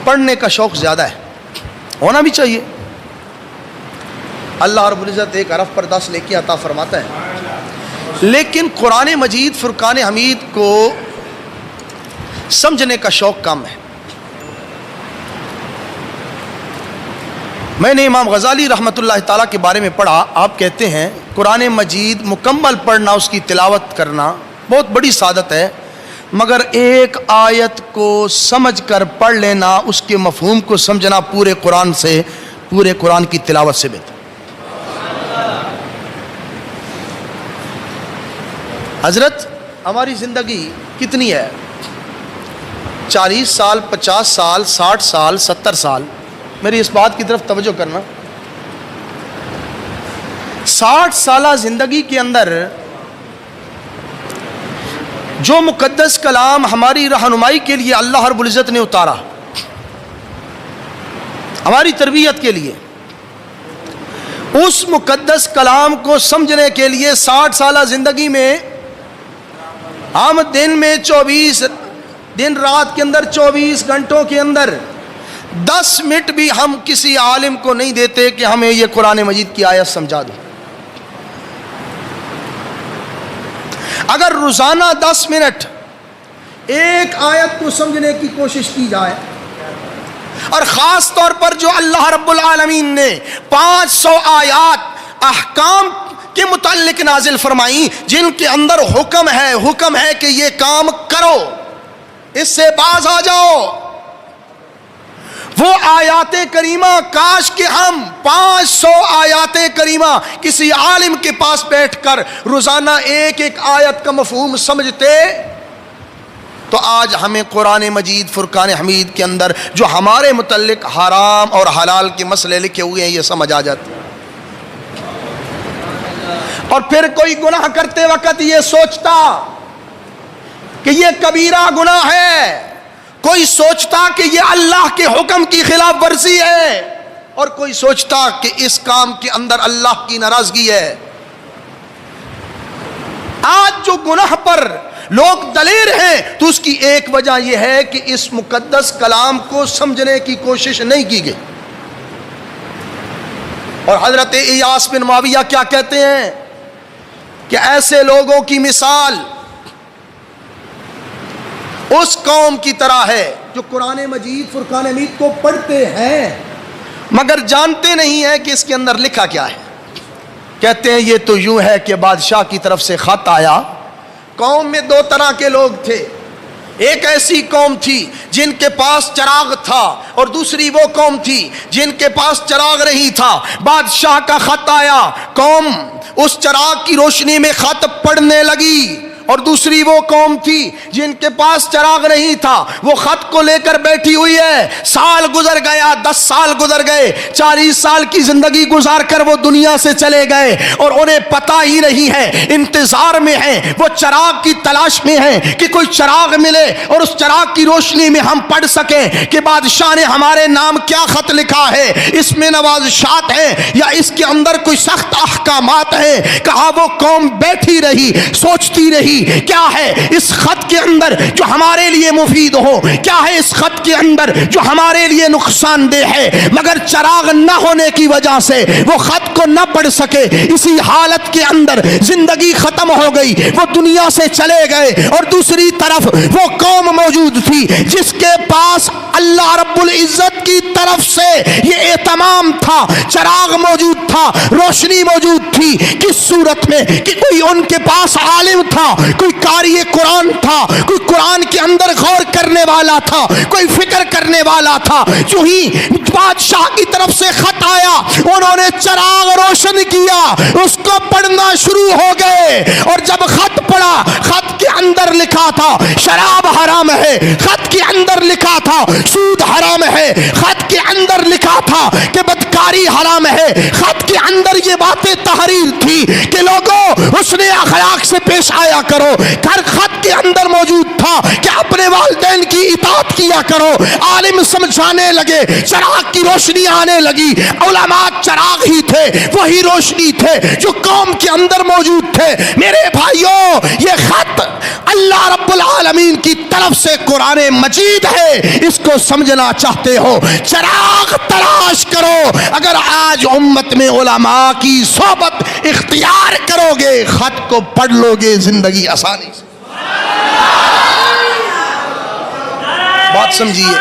پڑھنے کا شوق زیادہ ہے، ہونا بھی چاہیے۔ اللہ رب العزت ایک حرف پر 10 نیکی عطا فرماتا ہے، لیکن قرآن مجید فرقان حمید کو سمجھنے کا شوق کم ہے۔ میں نے امام غزالی رحمۃ اللہ تعالیٰ کے بارے میں پڑھا، آپ کہتے ہیں قرآن مجید مکمل پڑھنا، اس کی تلاوت کرنا بہت بڑی سعادت ہے، مگر ایک آیت کو سمجھ کر پڑھ لینا، اس کے مفہوم کو سمجھنا پورے قرآن کی تلاوت سے بہتر۔ حضرت ہماری زندگی کتنی ہے؟ 40 سال، 50 سال، 60 سال، 70 سال۔ میری اس بات کی طرف توجہ کرنا، 60 سالہ زندگی کے اندر جو مقدس کلام ہماری رہنمائی کے لیے اللہ رب العزت نے اتارا، ہماری تربیت کے لیے، اس مقدس کلام کو سمجھنے کے لیے 60 سالہ زندگی میں ہم دن میں 24 دن رات کے اندر 24 گھنٹوں کے اندر 10 منٹ بھی ہم کسی عالم کو نہیں دیتے کہ ہمیں یہ قرآن مجید کی آیت سمجھا دو۔ اگر روزانہ 10 منٹ ایک آیت کو سمجھنے کی کوشش کی جائے، اور خاص طور پر جو اللہ رب العالمین نے 500 آیات احکام کے متعلق نازل فرمائیں، جن کے اندر حکم ہے کہ یہ کام کرو، اس سے باز آ جاؤ، وہ آیات کریمہ کاش کہ ہم 500 آیات کریمہ کسی عالم کے پاس بیٹھ کر روزانہ ایک ایک آیت کا مفہوم سمجھتے، تو آج ہمیں قرآن مجید فرقان حمید کے اندر جو ہمارے متعلق حرام اور حلال کے مسئلے لکھے ہوئے ہیں یہ سمجھ آ جاتے ہیں۔ اور پھر کوئی گناہ کرتے وقت یہ سوچتا کہ یہ کبیرہ گناہ ہے، کوئی سوچتا کہ یہ اللہ کے حکم کی خلاف ورزی ہے، اور کوئی سوچتا کہ اس کام کے اندر اللہ کی ناراضگی ہے۔ آج جو گناہ پر لوگ دلیر ہیں تو اس کی ایک وجہ یہ ہے کہ اس مقدس کلام کو سمجھنے کی کوشش نہیں کی گئی۔ اور حضرت ایاس بن معاویہ کیا کہتے ہیں کہ ایسے لوگوں کی مثال اس قوم کی طرح ہے جو قرآن مجید فرقان حمید کو پڑھتے ہیں مگر جانتے نہیں ہیں کہ اس کے اندر لکھا کیا ہے۔ کہتے ہیں یہ تو یوں ہے کہ بادشاہ کی طرف سے خط آیا۔ قوم میں 2 طرح کے لوگ تھے، ایک ایسی قوم تھی جن کے پاس چراغ تھا، اور دوسری وہ قوم تھی جن کے پاس چراغ نہیں تھا۔ بادشاہ کا خط آیا، قوم اس چراغ کی روشنی میں خط پڑھنے لگی، اور دوسری وہ قوم تھی جن کے پاس چراغ نہیں تھا، وہ خط کو لے کر بیٹھی ہوئی ہے۔ سال گزر گیا، 10 سال گزر گئے، 40 سال کی زندگی گزار کر وہ دنیا سے چلے گئے، اور انہیں پتہ ہی نہیں ہے، انتظار میں ہیں، وہ چراغ کی تلاش میں ہیں کہ کوئی چراغ ملے اور اس چراغ کی روشنی میں ہم پڑھ سکیں کہ بادشاہ نے ہمارے نام کیا خط لکھا ہے، اس میں نوازشات ہیں یا اس کے اندر کوئی سخت احکامات ہیں۔ کہا وہ قوم بیٹھی رہی، سوچتی رہی کیا ہے اس خط کے اندر جو ہمارے لیے مفید ہو، کیا ہے اس خط کے اندر جو ہمارے لیے نقصان دہ ہے، مگر چراغ نہ ہونے کی وجہ سے وہ خط کو نہ پڑھ سکے۔ اسی حالت کے اندر زندگی ختم ہو گئی، وہ دنیا سے چلے گئے، اور دوسری طرف وہ قوم موجود تھی جس کے پاس اللہ رب العزت کی طرف سے یہ اہتمام تھا، چراغ موجود تھا، روشنی موجود تھی۔ کس صورت میں کہ کوئی ان کے پاس عالم تھا، کوئی قاری قرآن تھا، کوئی قرآن کے اندر غور کرنے والا تھا، کوئی فکر کرنے والا تھا۔ جو ہی بادشاہ کی طرف سے خط آیا، انہوں نے چراغ روشن کیا، اس کو پڑھنا شروع ہو گئے، اور جب خط پڑھا، خط کے اندر لکھا تھا شراب حرام ہے، خط کے اندر لکھا تھا سود حرام ہے، خط کے اندر لکھا تھا کہ بدکاری حرام ہے، خط کے اندر یہ باتیں تحریر تھی کہ لوگوں حسن اخلاق سے پیش آیا کرو۔ ہر خط کے اندر موجود تھا کہ اپنے والدین کی اطاعت کیا کرو۔ عالم سمجھانے لگے، چراغ کی روشنی آنے لگی، علماء چراغ ہی تھے، وہی روشنی تھے جو قوم کے اندر موجود تھے۔ میرے بھائیوں، یہ خط اللہ رب العالمین کی طرف سے قرآن مجید ہے، اس کو سمجھنا چاہتے ہو چراغ تلاش کرو۔ اگر آج امت میں علماء کی صحبت اختیار کرو گے، خط کو پڑھ لو گے زندگی آسانی سے۔ بات سمجھیے۔